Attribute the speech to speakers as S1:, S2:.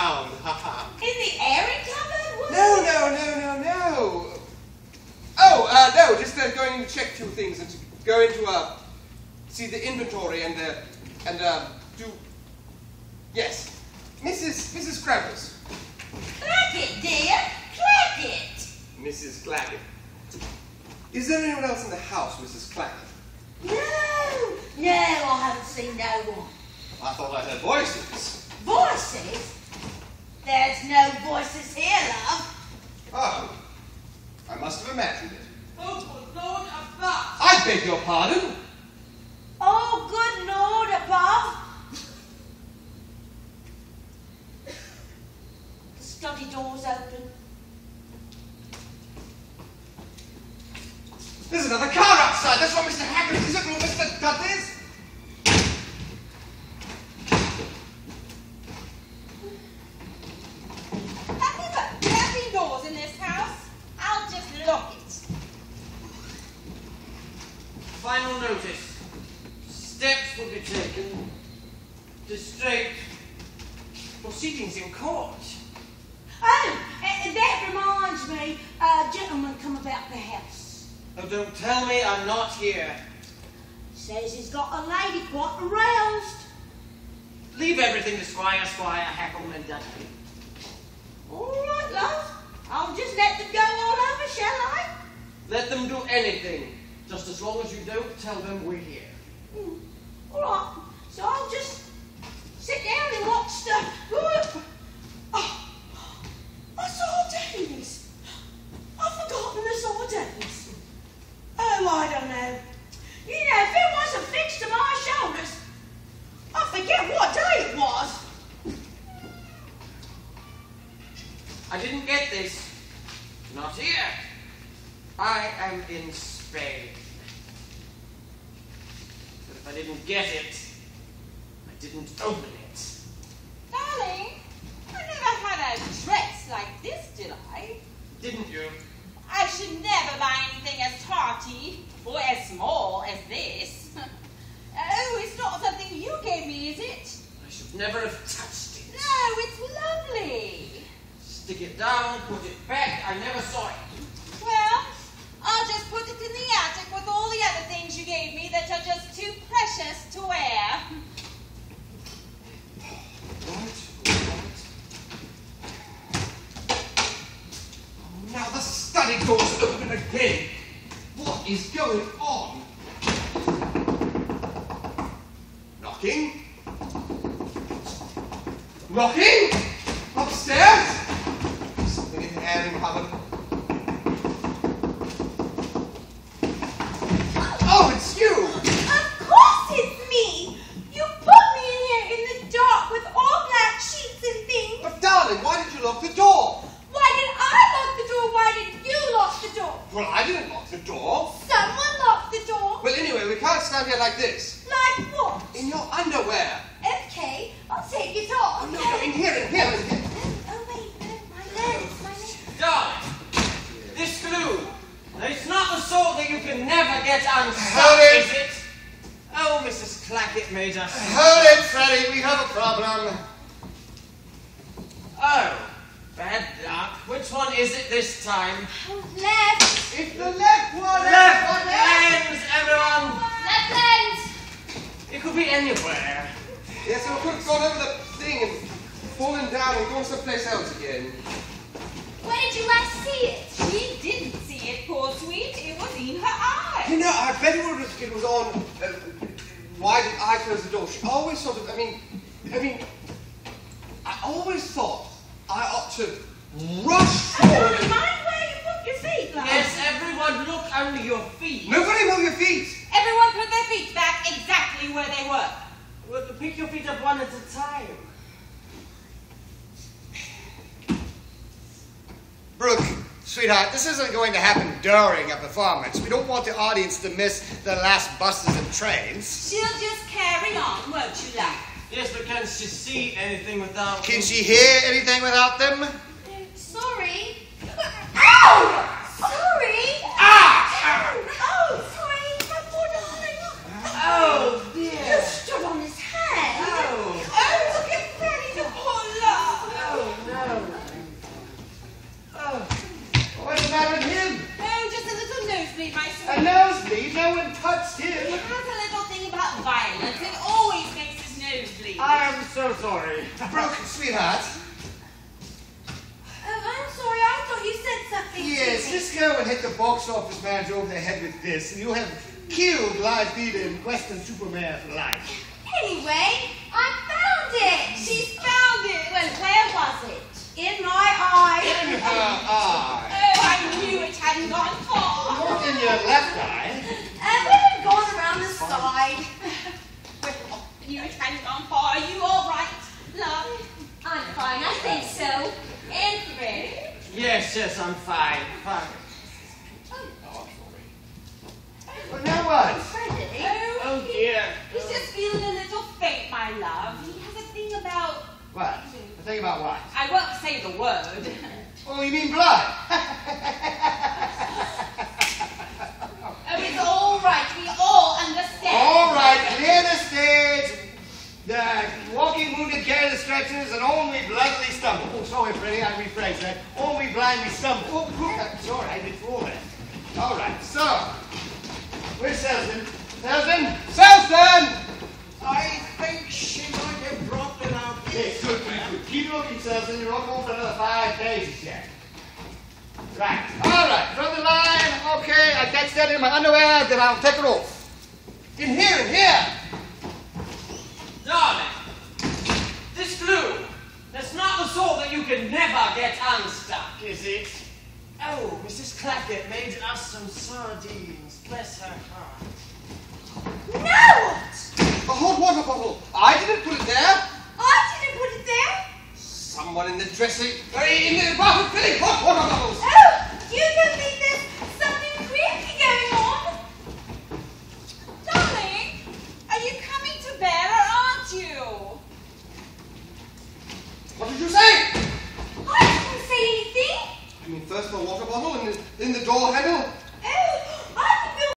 S1: down.
S2: In the airing cupboard?
S1: No. Oh, no, just going to check two things and to go into, see the inventory and do, yes, Mrs. Crackers.
S2: Clackett, dear, Clackett.
S1: Mrs. Clackett. Is there anyone else in the house, Mrs. Clackett?
S2: No, I haven't seen no one.
S1: I thought I heard voices.
S2: Voices? There's no voices here, love.
S1: Oh, I must have imagined it.
S2: Oh, good Lord above.
S1: I beg your pardon?
S2: Oh, good Lord above. The study door's open.
S1: There's another car outside. That's what Mr. Haggard is looking for, Mr. Dudley's.
S2: Have you got camping doors in this house? I'll just lock it.
S3: Final notice. Steps will be taken to straight proceedings in court.
S2: Oh, that reminds me. A gentleman come about the house.
S3: Oh, don't tell me I'm not here.
S2: Says he's got a lady quite aroused.
S3: Leave everything to Squire, Hackle and Dudley.
S2: All right, love. I'll just let them go all over, shall I?
S3: Let them do anything, just as long as you don't tell them we're here.
S2: All right. So I'll just sit down and watch the... Oh, I saw Davies. I've forgotten I saw Davies. Oh, I don't know. You know, if it wasn't fixed to my shoulders, I forget what day it was.
S3: I didn't get this. Not here. I am in Spain. But if I didn't get it, I didn't open it.
S4: Darling, I never had a dress like this, did I?
S3: Didn't you?
S4: I should never buy anything as tarty or as small as this. Oh, it's not something you gave me, is it?
S3: I should never have touched it.
S4: No, it's lovely.
S3: Stick it down, put it back. I never saw it.
S4: Well, I'll just put it in the attic with all the other things you gave me that are just too precious to wear.
S1: Now the study door's open again. What is going on? Knocking? Knocking? Upstairs? Something in the airing cupboard. Oh, it's you!
S2: Of course it's me! You put me in here in the dark with all black sheets and things.
S1: But darling, why did you lock the door?
S2: Why did I lock the door? Why didn't you lock the door?
S1: Well, I didn't lock the door.
S2: Someone locked the door.
S1: Well, anyway, we can't stand here like this.
S2: Like what?
S1: In your underwear.
S2: Okay, I'll take it off.
S1: Oh, no, in here.
S2: Oh, wait, my legs.
S3: Darling, this glue, it's not the sort that you can never get unstuck,
S1: Hold it.
S3: is it? Oh, Mrs. Clackett made us...
S1: Hold it, Freddie, we have a problem.
S3: Oh, bad luck. Which one is it this time?
S2: Left.
S1: It's the left one.
S3: Left lens, everyone!
S2: Left lens.
S3: It could be anywhere.
S1: Yes, so we could have gone over the thing and fallen down and gone someplace else again.
S2: Where did you last see it?
S4: She didn't see it, poor sweet. It was in her eye.
S1: You know, I bet it was on. Why did I close the door? She always sort of. I mean, I always thought I ought to rush forward.
S2: Don't mind where you put your feet, love.
S3: Yes, everyone look under your feet.
S1: Nobody move your feet.
S4: Everyone put their feet back exactly where they were.
S3: Well, pick your feet up one at a time.
S5: Brooke, sweetheart, this isn't going to happen during a performance. We don't want the audience to miss the last buses and trains.
S4: She'll just carry on, won't you, love?
S3: Yes, but can't she see anything without...
S5: Can she hear anything without them?
S2: Sorry. Ow! Sorry.
S3: Ah!
S2: Oh, sorry, my poor darling.
S3: Oh, dear.
S2: You stood on his hand.
S3: Oh.
S2: Oh, look at Freddie, the poor love.
S3: Oh, sorry.
S5: Broken, sweetheart.
S2: I'm sorry, I thought you said something
S5: Yes,
S2: to me.
S5: just go and hit the box office manager over the head with this, and you'll have killed live theater in Western Superman for life.
S2: Anyway, I found it.
S4: She's found it. Well, where was it?
S2: In my eye.
S5: In her eye.
S4: Oh, I knew it hadn't gone far.
S5: Not in your left eye.
S2: And it had gone around the side.
S4: Well, I knew it hadn't gone far. Are you all right, love?
S2: I'm fine, I think so.
S4: And Freddy?
S3: Yes, I'm fine.
S5: Well, now what?
S2: Freddie.
S3: Oh dear.
S4: He's just feeling a little faint, my love. He has a thing about...
S5: What? The thing about what?
S4: I won't say the word.
S5: Oh, you mean blood?
S4: Oh, it's all right. We all understand.
S5: All right, clear the stage. The walking wounded carry the stretchers and only blindly stumble. Oh, sorry, Freddie, I rephrased that. Only blindly stumble. Oh, sorry, I did fall there. All right, so, where's Selden? Selden?
S1: Selden!
S3: I think she might have dropped it out.
S5: Yes, good. Keep looking, Selden. You're not going for another 5 pages yet. Right, all right, draw the line. Okay, I catch that in my underwear, then I'll take it off.
S1: In here!
S3: Darling, this glue, that's not the sort that you can never get unstuck, is it? Oh, Mrs. Clackett made us some sardines. Bless her heart.
S2: No!
S1: A hot water bottle. I didn't put it there.
S2: I didn't put it there.
S1: Someone in the dressing... in the bathroom filling hot water bottles.
S2: Oh, you don't think there's something creepy going on?
S4: Darling, are you coming to bed or aren't you?
S1: What did you say?
S2: I didn't say anything.
S1: I mean, first the water bottle and then the door handle.